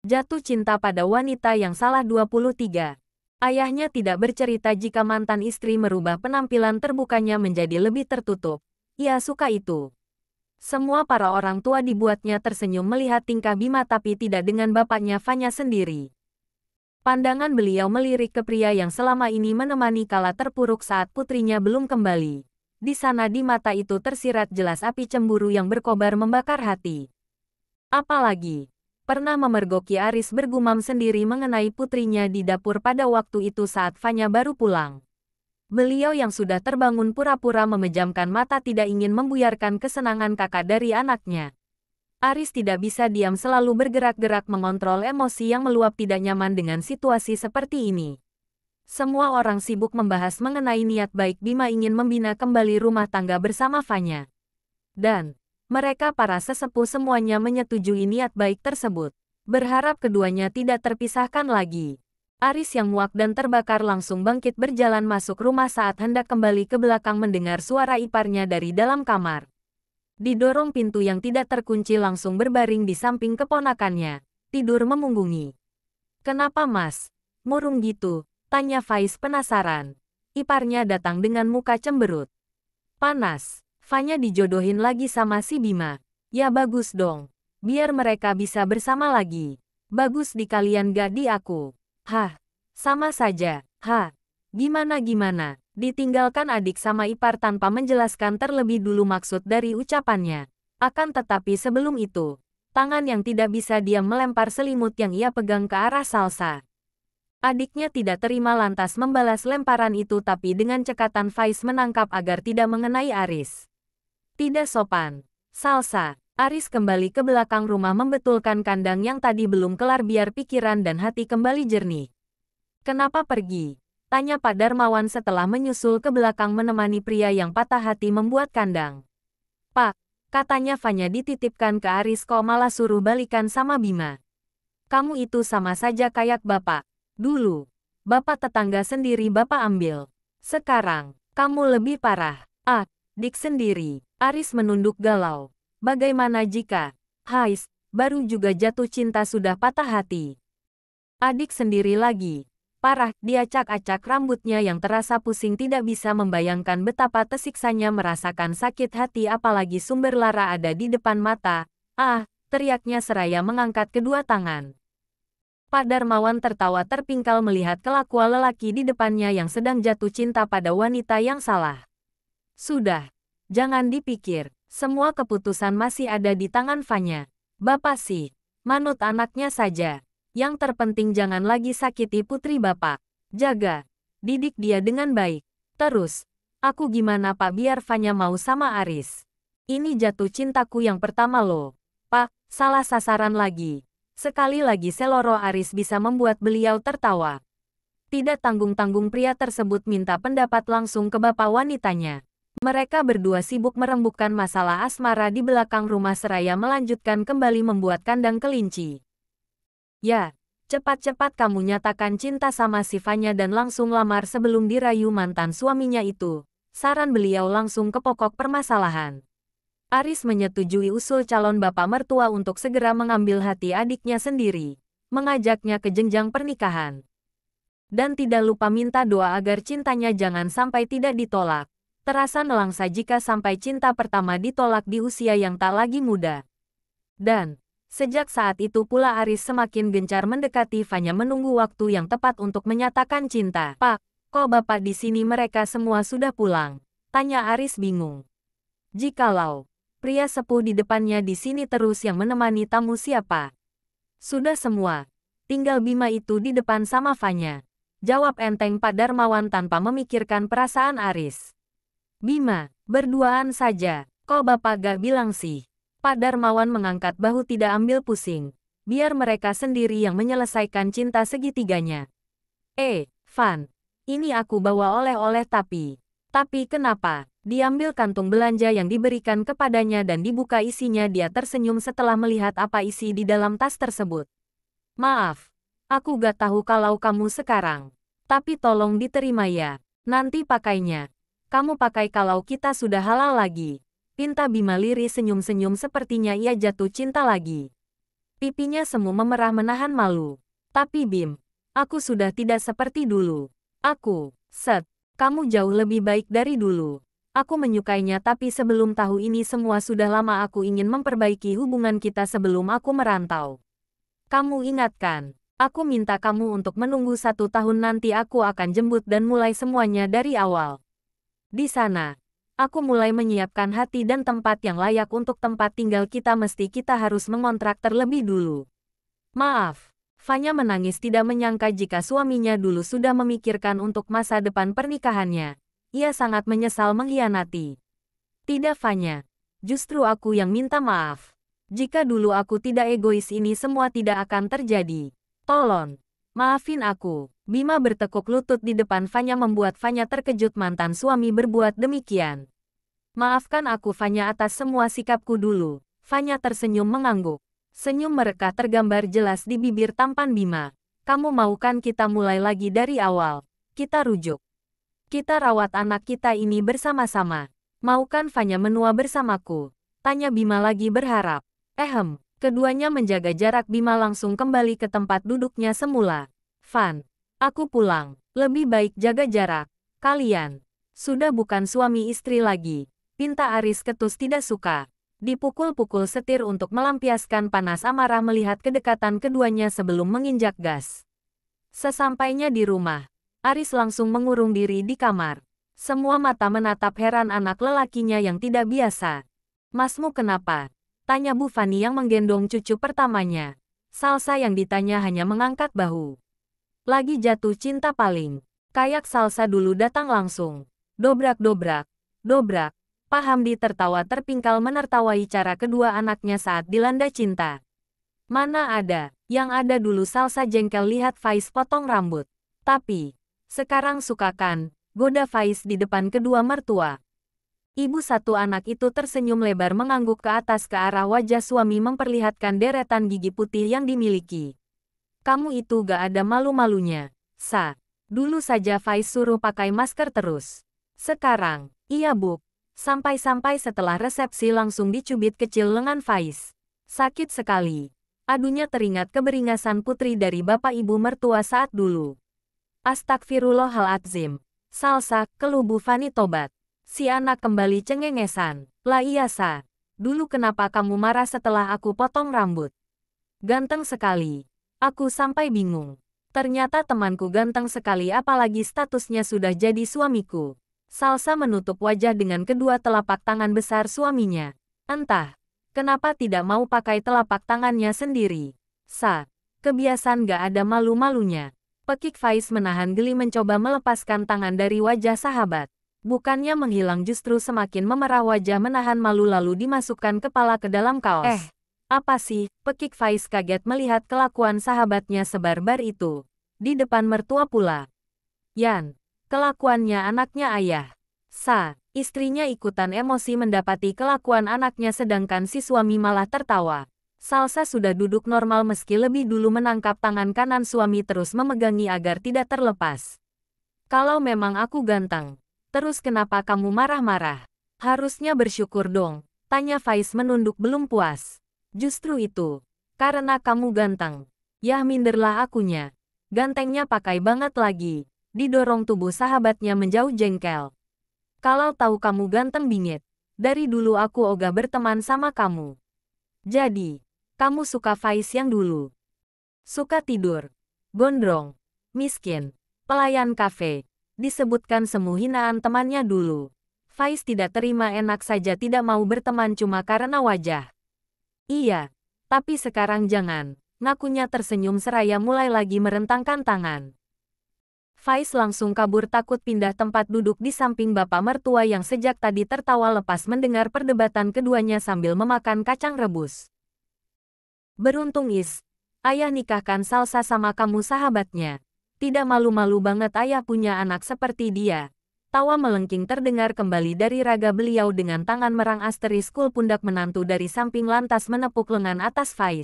Jatuh cinta pada wanita yang salah 23. Ayahnya tidak bercerita jika mantan istri merubah penampilan terbukanya menjadi lebih tertutup. Ia suka itu. Semua para orang tua dibuatnya tersenyum melihat tingkah Bima tapi tidak dengan bapaknya Fanya sendiri. Pandangan beliau melirik ke pria yang selama ini menemani kala terpuruk saat putrinya belum kembali. Di sana di mata itu tersirat jelas api cemburu yang berkobar membakar hati. Apalagi pernah memergoki Aris bergumam sendiri mengenai putrinya di dapur pada waktu itu saat Fanya baru pulang. Beliau yang sudah terbangun pura-pura memejamkan mata tidak ingin membuyarkan kesenangan kakak dari anaknya. Aris tidak bisa diam selalu bergerak-gerak mengontrol emosi yang meluap tidak nyaman dengan situasi seperti ini. Semua orang sibuk membahas mengenai niat baik Bima ingin membina kembali rumah tangga bersama Fanya. Dan mereka para sesepuh semuanya menyetujui niat baik tersebut. Berharap keduanya tidak terpisahkan lagi. Aris yang muak dan terbakar langsung bangkit berjalan masuk rumah saat hendak kembali ke belakang mendengar suara iparnya dari dalam kamar. Didorong pintu yang tidak terkunci langsung berbaring di samping keponakannya. Tidur memunggungi. "Kenapa mas? Murung gitu?" tanya Faiz penasaran. Iparnya datang dengan muka cemberut. "Panas. Fanya dijodohin lagi sama si Bima." "Ya bagus dong. Biar mereka bisa bersama lagi." "Bagus di kalian gak di aku." "Hah, sama saja." "Hah, gimana-gimana?" Ditinggalkan adik sama ipar tanpa menjelaskan terlebih dulu maksud dari ucapannya. Akan tetapi sebelum itu, tangan yang tidak bisa diam melempar selimut yang ia pegang ke arah Salsa. Adiknya tidak terima lantas membalas lemparan itu tapi dengan cekatan Faiz menangkap agar tidak mengenai Aris. "Tidak sopan. Salsa." Aris kembali ke belakang rumah membetulkan kandang yang tadi belum kelar biar pikiran dan hati kembali jernih. "Kenapa pergi?" tanya Pak Darmawan setelah menyusul ke belakang menemani pria yang patah hati membuat kandang. "Pak," katanya Fanya dititipkan ke Aris, "kok malah suruh balikan sama Bima? Kamu itu sama saja kayak bapak. Dulu, bapak tetangga sendiri bapak ambil. Sekarang, kamu lebih parah." "Ah, dik sendiri." Aris menunduk galau. "Bagaimana jika, Hais, baru juga jatuh cinta sudah patah hati? Adik sendiri lagi." Parah, dia acak-acak rambutnya yang terasa pusing tidak bisa membayangkan betapa tersiksanya merasakan sakit hati apalagi sumber lara ada di depan mata. "Ah," teriaknya seraya mengangkat kedua tangan. Pak Darmawan tertawa terpingkal melihat kelakuan lelaki di depannya yang sedang jatuh cinta pada wanita yang salah. "Sudah, jangan dipikir. Semua keputusan masih ada di tangan Fanya. Bapak sih, manut anaknya saja. Yang terpenting jangan lagi sakiti putri bapak. Jaga, didik dia dengan baik. Terus, aku gimana pak biar Fanya mau sama Aris? Ini jatuh cintaku yang pertama loh." "Pak, salah sasaran lagi." Sekali lagi seloro Aris bisa membuat beliau tertawa. Tidak tanggung-tanggung pria tersebut minta pendapat langsung ke bapak wanitanya. Mereka berdua sibuk merembukkan masalah asmara di belakang rumah seraya melanjutkan kembali membuat kandang kelinci. "Ya, cepat-cepat kamu nyatakan cinta sama si Fanya dan langsung lamar sebelum dirayu mantan suaminya itu." Saran beliau langsung ke pokok permasalahan. Aris menyetujui usul calon bapak mertua untuk segera mengambil hati adiknya sendiri, mengajaknya ke jenjang pernikahan. Dan tidak lupa minta doa agar cintanya jangan sampai tidak ditolak. Terasa nelangsa jika sampai cinta pertama ditolak di usia yang tak lagi muda. Dan sejak saat itu pula Aris semakin gencar mendekati Fanya menunggu waktu yang tepat untuk menyatakan cinta. "Pak, kok bapak di sini mereka semua sudah pulang?" tanya Aris bingung. "Jikalau pria sepuh di depannya di sini terus yang menemani tamu siapa?" "Sudah semua. Tinggal Bima itu di depan sama Fanya," jawab enteng Pak Darmawan tanpa memikirkan perasaan Aris. "Bima, berduaan saja. Kok bapak gak bilang sih?" Pak Darmawan mengangkat bahu tidak ambil pusing. Biar mereka sendiri yang menyelesaikan cinta segitiganya. Van, ini aku bawa oleh-oleh tapi kenapa?" Diambil kantung belanja yang diberikan kepadanya dan dibuka isinya. Dia tersenyum setelah melihat apa isi di dalam tas tersebut. "Maaf, aku gak tahu kalau kamu sekarang. Tapi tolong diterima ya. Nanti pakainya. Kamu pakai kalau kita sudah halal lagi." Pinta Bima lirih senyum-senyum sepertinya ia jatuh cinta lagi. Pipinya semu memerah menahan malu. Tapi Bim, aku sudah tidak seperti dulu. Kamu jauh lebih baik dari dulu. Aku menyukainya tapi sebelum tahu ini semua sudah lama aku ingin memperbaiki hubungan kita sebelum aku merantau. Kamu ingatkan, aku minta kamu untuk menunggu 1 tahun nanti aku akan jemput dan mulai semuanya dari awal. Di sana, aku mulai menyiapkan hati dan tempat yang layak untuk tempat tinggal kita kita harus mengontrak terlebih dulu. Maaf. Fanya menangis tidak menyangka jika suaminya dulu sudah memikirkan untuk masa depan pernikahannya. Ia sangat menyesal mengkhianati. Tidak Fanya, justru aku yang minta maaf. Jika dulu aku tidak egois ini semua tidak akan terjadi. Tolong, maafin aku. Bima bertekuk lutut di depan Fanya membuat Fanya terkejut mantan suami berbuat demikian. Maafkan aku Fanya atas semua sikapku dulu. Fanya tersenyum mengangguk. Senyum mereka tergambar jelas di bibir tampan Bima. Kamu mau kan kita mulai lagi dari awal? Kita rujuk. Kita rawat anak kita ini bersama-sama. Mau kan Fanya menua bersamaku? Tanya Bima lagi berharap. Keduanya menjaga jarak. Bima langsung kembali ke tempat duduknya semula. Fan, aku pulang. Lebih baik jaga jarak. Kalian sudah bukan suami istri lagi. Pinta Aris ketus tidak suka. Dipukul-pukul setir untuk melampiaskan panas amarah melihat kedekatan keduanya sebelum menginjak gas. Sesampainya di rumah, Aris langsung mengurung diri di kamar. Semua mata menatap heran anak lelakinya yang tidak biasa. Masmu kenapa? Tanya Bu Fani yang menggendong cucu pertamanya. Salsa yang ditanya hanya mengangkat bahu. Lagi jatuh cinta paling. Kayak Salsa dulu datang langsung. Dobrak-dobrak. Dobrak. Pak Hamdi tertawa terpingkal menertawai cara kedua anaknya saat dilanda cinta. Mana ada, yang ada dulu Salsa jengkel lihat Faiz potong rambut. Tapi, sekarang suka kan, goda Faiz di depan kedua mertua. Ibu satu anak itu tersenyum lebar mengangguk ke atas ke arah wajah suami memperlihatkan deretan gigi putih yang dimiliki. Kamu itu gak ada malu-malunya, Sa. Dulu saja Faiz suruh pakai masker terus. Sekarang, iya Bu. Sampai-sampai setelah resepsi langsung dicubit kecil lengan Faiz. Sakit sekali. Adunya teringat keberingasan putri dari bapak ibu mertua saat dulu. Astagfirullahaladzim. Salsa, keluh Bu Fani tobat. Si anak kembali cengengesan. Lah iya Sa. Dulu kenapa kamu marah setelah aku potong rambut? Ganteng sekali. Aku sampai bingung. Ternyata temanku ganteng sekali apalagi statusnya sudah jadi suamiku. Salsa menutup wajah dengan kedua telapak tangan besar suaminya. Entah, kenapa tidak mau pakai telapak tangannya sendiri. Sa, kebiasaan gak ada malu-malunya. Pekik Faiz menahan geli mencoba melepaskan tangan dari wajah sahabat. Bukannya menghilang justru semakin memerah wajah menahan malu lalu dimasukkan kepala ke dalam kaos. Apa sih? Pekik Faiz kaget melihat kelakuan sahabatnya sebarbar itu. Di depan mertua pula. Yan. Kelakuannya anaknya ayah. Sa, istrinya ikutan emosi mendapati kelakuan anaknya sedangkan si suami malah tertawa. Salsa sudah duduk normal meski lebih dulu menangkap tangan kanan suami terus memegangi agar tidak terlepas. Kalau memang aku ganteng, terus kenapa kamu marah-marah? Harusnya bersyukur dong, tanya Faiz menunduk belum puas. Justru itu, karena kamu ganteng. Yah minderlah akunya. Gantengnya pakai banget lagi. Didorong tubuh sahabatnya menjauh jengkel. Kalau tahu kamu ganteng bingit, dari dulu aku ogah berteman sama kamu. Jadi, kamu suka Faiz yang dulu. Suka tidur, gondrong, miskin, pelayan kafe, disebutkan semu hinaan temannya dulu. Faiz tidak terima enak saja tidak mau berteman cuma karena wajah. Iya, tapi sekarang jangan, ngakunya tersenyum seraya mulai lagi merentangkan tangan. Faiz langsung kabur takut pindah tempat duduk di samping bapak mertua yang sejak tadi tertawa lepas mendengar perdebatan keduanya sambil memakan kacang rebus. Beruntung ayah nikahkan Salsa sama kamu sahabatnya. Tidak malu-malu banget ayah punya anak seperti dia. Tawa melengking terdengar kembali dari raga beliau dengan tangan merang asteri skul pundak menantu dari samping lantas menepuk lengan atas Faiz.